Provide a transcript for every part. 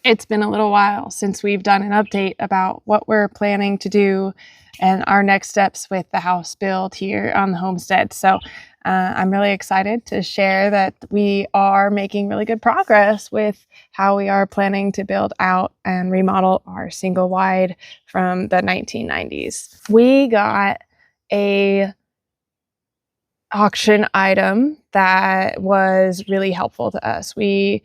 It's been a little while since we've done an update about what we're planning to do and our next steps with the house build here on the homestead. So I'm really excited to share that we are making really good progress with how we are planning to build out and remodel our single wide from the 1990s. We got a auction item that was really helpful to us. We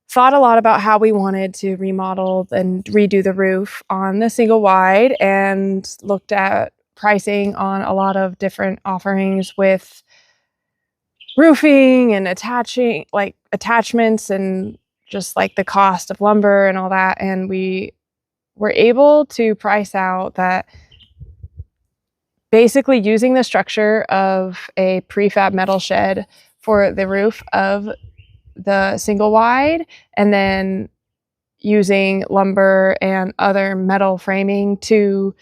thought a lot about how we wanted to remodel and redo the roof on the single wide and looked at pricing on a lot of different offerings with roofing and attachments and just like the cost of lumber and all that. And we were able to price out that basically using the structure of a prefab metal shed for the roof of the single wide and then using lumber and other metal framing to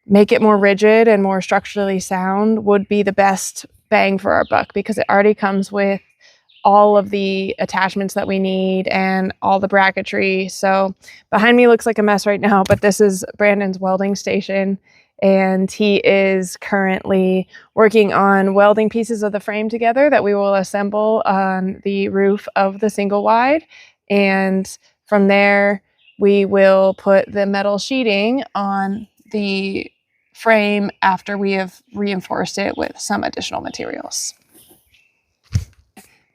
make it more rigid and more structurally sound would be the best bang for our buck, because it already comes with all of the attachments that we need and all the bracketry. So behind me looks like a mess right now, but this is Brandon's welding station, and he is currently working on welding pieces of the frame together that we will assemble on the roof of the single wide. And from there, we will put the metal sheeting on the frame after we have reinforced it with some additional materials.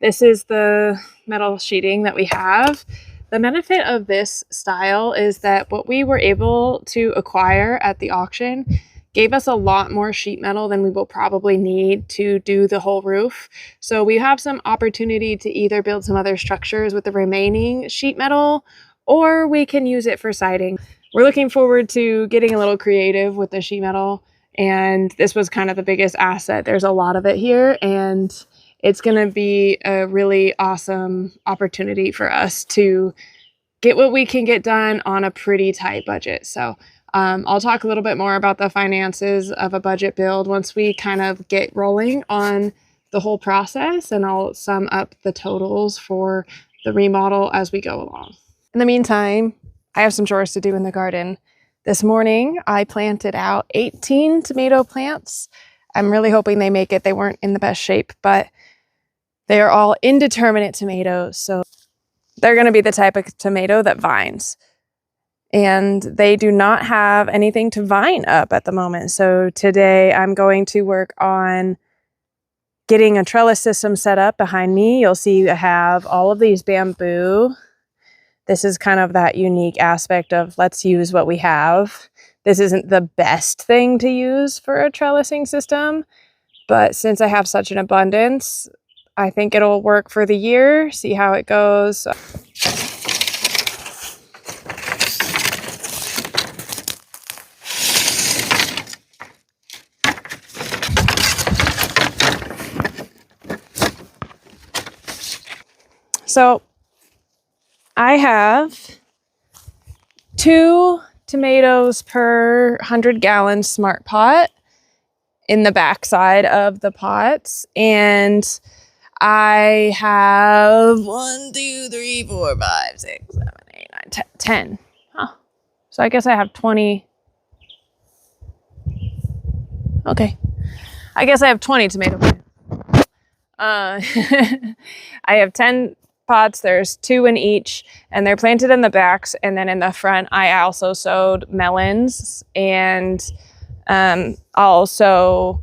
This is the metal sheeting that we have. The benefit of this style is that what we were able to acquire at the auction gave us a lot more sheet metal than we will probably need to do the whole roof. So we have some opportunity to either build some other structures with the remaining sheet metal, or we can use it for siding. We're looking forward to getting a little creative with the sheet metal, and this was kind of the biggest asset. There's a lot of it here, and it's going to be a really awesome opportunity for us to get what we can get done on a pretty tight budget. So I'll talk a little bit more about the finances of a budget build once we kind of get rolling on the whole process, and I'll sum up the totals for the remodel as we go along. In the meantime, I have some chores to do in the garden. This morning, I planted out 18 tomato plants. I'm really hoping they make it. They weren't in the best shape, but they are all indeterminate tomatoes, so they're going to be the type of tomato that vines. And they do not have anything to vine up at the moment. So today I'm going to work on getting a trellis system set up behind me. You'll see I have all of these bamboo. This is kind of that unique aspect of let's use what we have. This isn't the best thing to use for a trellising system, but since I have such an abundance, I think it'll work for the year. See how it goes. So I have 2 tomatoes per 100 gallon smart pot in the backside of the pots, and I have 1, 2, 3, 4, 5, 6, 7, 8, 9, 10. Huh. So I guess I have 20. Okay. I guess I have 20 tomato plants. I have 10 pots. There's 2 in each, and they're planted in the backs, and then in the front I also sowed melons and also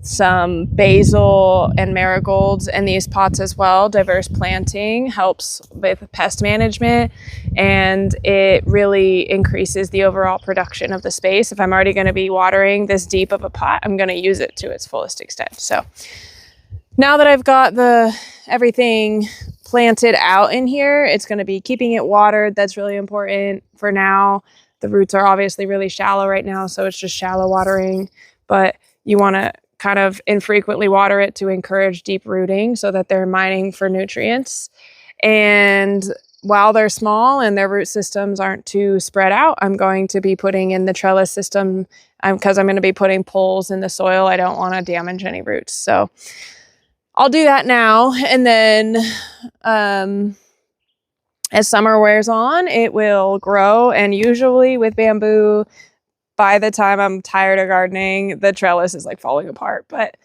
some basil and marigolds in these pots as well. Diverse planting helps with pest management, and it really increases the overall production of the space. If I'm already going to be watering this deep of a pot, I'm going to use it to its fullest extent. So now that I've got everything planted out in here, it's going to be keeping it watered. That's really important for now. The roots are obviously really shallow right now, so it's just shallow watering, but you want to kind of infrequently water it to encourage deep rooting so that they're mining for nutrients. And while they're small and their root systems aren't too spread out, I'm going to be putting in the trellis system because I'm going to be putting poles in the soil. I don't want to damage any roots. So I'll do that now. And then as summer wears on, it will grow. And usually with bamboo, by the time I'm tired of gardening, the trellis is like falling apart, but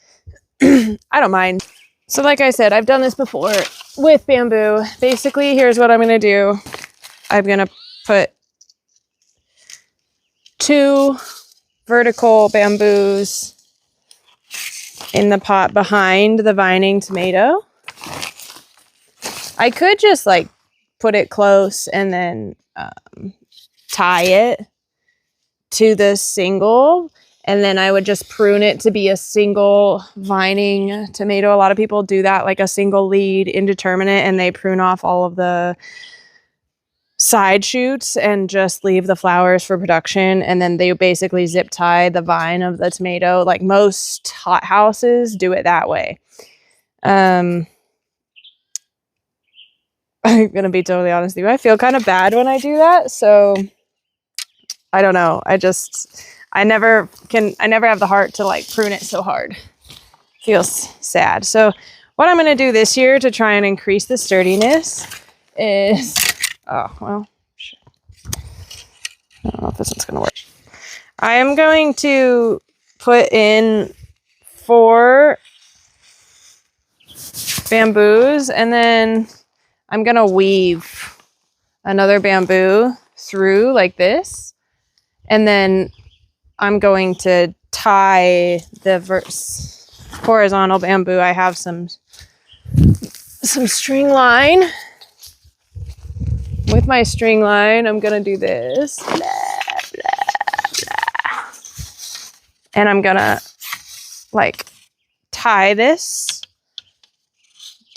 I don't mind. So like I said, I've done this before with bamboo. Basically, here's what I'm going to do. I'm going to put 2 vertical bamboos in the pot behind the vining tomato. I could just like put it close and then tie it to the single, and then I would just prune it to be a single vining tomato. A lot of people do that, like a single lead indeterminate, and they prune off all of the side shoots and just leave the flowers for production, and then they basically zip tie the vine of the tomato. Like most hothouses do it that way. I'm gonna be totally honest with you, I feel kind of bad when I do that, so I don't know. I never have the heart to like prune it so hard. Feels sad. So what I'm gonna do this year to try and increase the sturdiness is, oh, well, shit. I don't know if this one's going to work. I am going to put in 4 bamboos, and then I'm going to weave another bamboo through like this. And then I'm going to tie the horizontal bamboo. I have some string line. With my string line, I'm gonna do this. Blah, blah, blah. And I'm gonna like tie this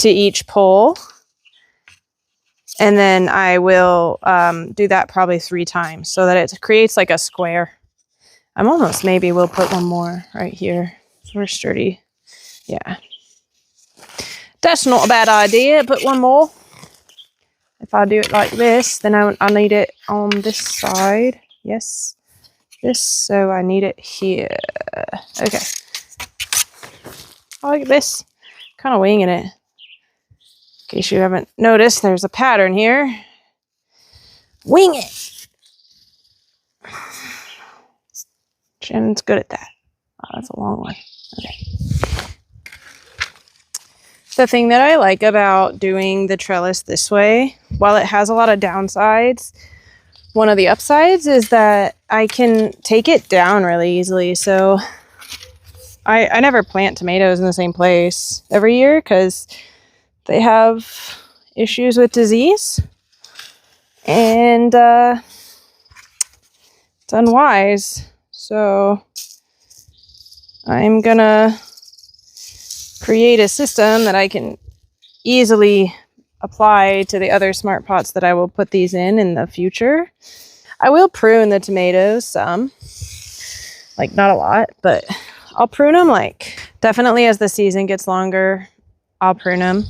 to each pole. And then I will do that probably 3 times so that it creates like a square. I'm almost, maybe we'll put one more right here. We're sturdy. Yeah. That's not a bad idea. Put one more. If I do it like this, then I need it on this side. Yes. This, so I need it here. Okay. I like this. Kind of winging it. In case you haven't noticed, there's a pattern here. Wing it. Shannon's good at that. Oh, that's a long one. Okay. The thing that I like about doing the trellis this way, while it has a lot of downsides, one of the upsides is that I can take it down really easily. So I never plant tomatoes in the same place every year because they have issues with disease. And it's unwise. So I'm gonna create a system that I can easily apply to the other smart pots that I will put these in the future. I will prune the tomatoes some, like not a lot, but I'll prune them like definitely as the season gets longer. I'll prune them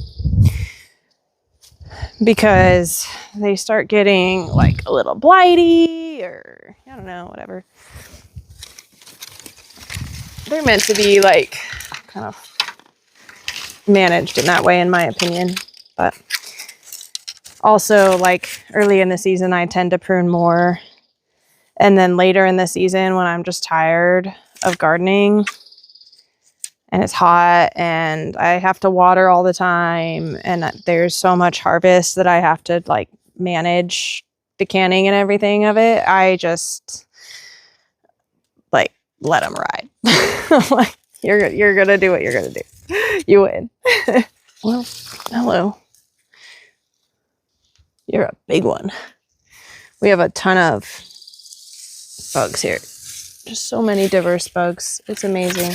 because they start getting like a little blighty, or I don't know, whatever. They're meant to be like kind of managed in that way, in my opinion. But also, like early in the season, I tend to prune more, and then later in the season when I'm just tired of gardening and it's hot and I have to water all the time and there's so much harvest that I have to like manage the canning and everything of it, I just like let them ride. Like, you're gonna do what you're gonna do. You win. Well, hello. You're a big one. We have a ton of bugs here. Just so many diverse bugs. It's amazing.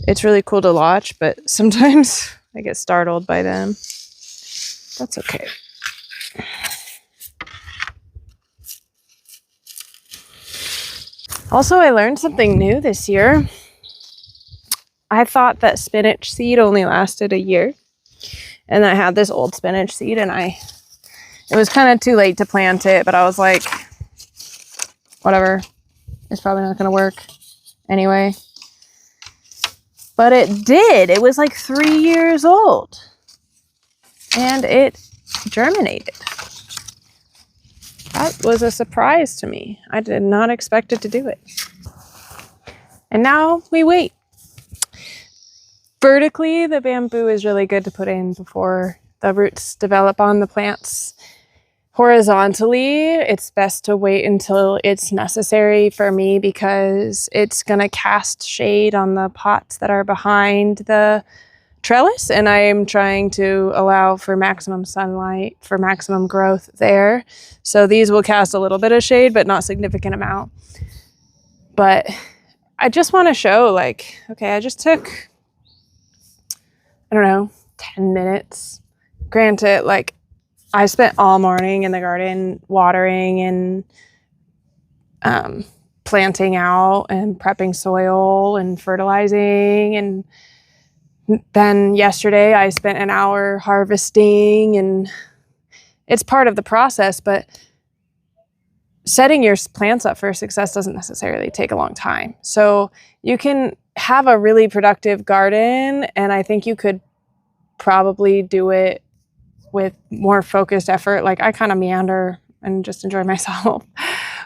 It's really cool to watch, but sometimes I get startled by them. That's okay. Also, I learned something new this year. I thought that spinach seed only lasted a year. And I had this old spinach seed and it was kind of too late to plant it, but I was like, whatever, it's probably not going to work anyway. But it did. It was like 3 years old. And it germinated. That was a surprise to me. I did not expect it to do it. And now we wait. Vertically, the bamboo is really good to put in before the roots develop on the plants. Horizontally, it's best to wait until it's necessary for me because it's going to cast shade on the pots that are behind the trellis, and I am trying to allow for maximum sunlight, for maximum growth there. So these will cast a little bit of shade, but not significant amount. But I just want to show, like, okay, I just took, I don't know, 10 minutes. Granted, like, I spent all morning in the garden watering and planting out and prepping soil and fertilizing, and then yesterday I spent an hour harvesting, and it's part of the process, but setting your plants up for success doesn't necessarily take a long time. So you can have a really productive garden, and I think you could probably do it with more focused effort. Like, I kind of meander and just enjoy myself.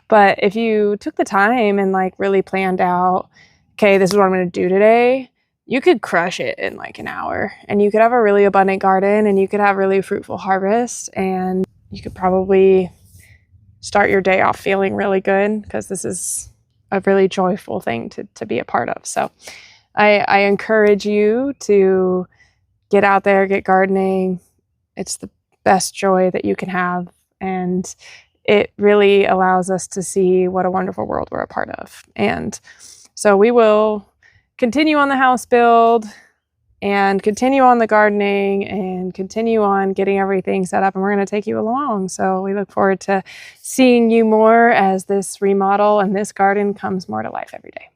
But if you took the time and like really planned out, okay, this is what I'm going to do today, you could crush it in like an hour, and you could have a really abundant garden, and you could have really fruitful harvest, and you could probably start your day off feeling really good, because this is a really joyful thing to be a part of. So I encourage you to get out there, get gardening. It's the best joy that you can have, and it really allows us to see what a wonderful world we're a part of. And so we will continue on the house build and continue on the gardening and continue on getting everything set up, and we're going to take you along. So we look forward to seeing you more as this remodel and this garden comes more to life every day.